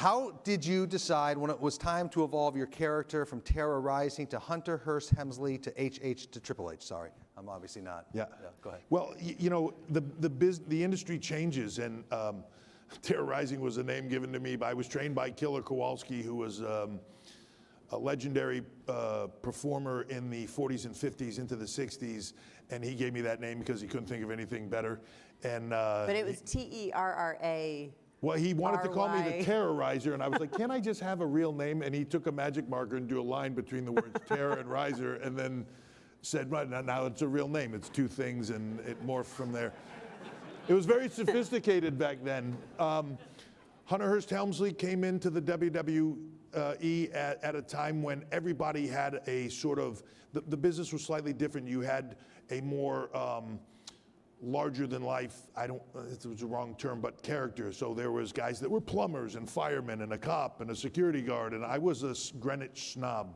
How did you decide when it was time to evolve your character from Terrorizing to Hunter, Hearst, Helmsley to HH to Triple H? Sorry, I'm obviously not. Yeah. Go ahead. Well, you know, the industry changes, and Terrorizing was a name given to me. I was trained by Killer Kowalski, who was a legendary performer in the 40s and 50s into the 60s, and he gave me that name because he couldn't think of anything better. And but it was Terra. Well, he wanted to call me the Terrorizer, and I was like, can't I just have a real name? And he took a magic marker and drew a line between the words Terror and Riser, and then said, right, now it's a real name. It's two things, and it morphed from there. It was very sophisticated back then. Hunter Hearst Helmsley came into the WWE at a time when everybody had a sort of, the business was slightly different. You had a more larger than life, it was the wrong term, but character. So there was guys that were plumbers and firemen and a cop and a security guard, and I was a Greenwich snob,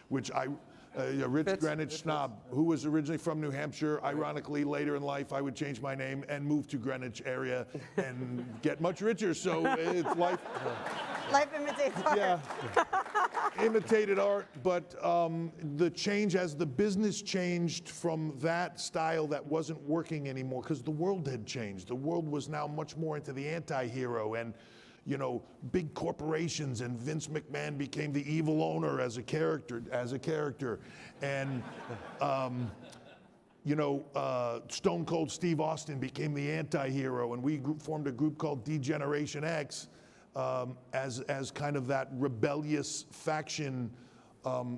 which a rich Greenwich snob who was originally from New Hampshire. Ironically, later in life, I would change my name and move to Greenwich area and get much richer. So it's life. Life imitates art. Yeah, imitated art, but the change as the business changed from that style that wasn't working anymore, because the world had changed. The world was now much more into the anti-hero, and you know, big corporations, and Vince McMahon became the evil owner as a character, and you know, Stone Cold Steve Austin became the anti-hero, and we formed a group called D-Generation X as kind of that rebellious faction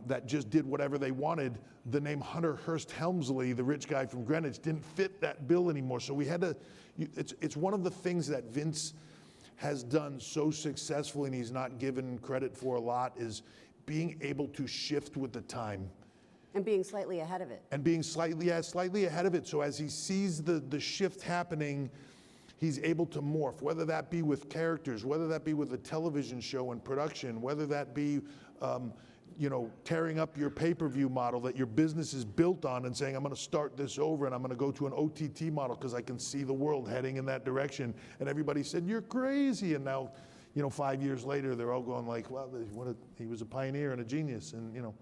that just did whatever they wanted. The name Hunter Hearst Helmsley, the rich guy from Greenwich, didn't fit that bill anymore. So we had to, it's one of the things that Vince has done so successfully, and he's not given credit for a lot, is being able to shift with the time. And being slightly ahead of it. And being slightly ahead of it. So as he sees the shift happening, he's able to morph, whether that be with characters, whether that be with a television show and production, whether that be, you know, tearing up your pay-per-view model that your business is built on and saying, I'm going to start this over and I'm going to go to an OTT model because I can see the world heading in that direction. And everybody said, you're crazy. And now, you know, 5 years later, they're all going like, well, he was a pioneer and a genius. And, you know.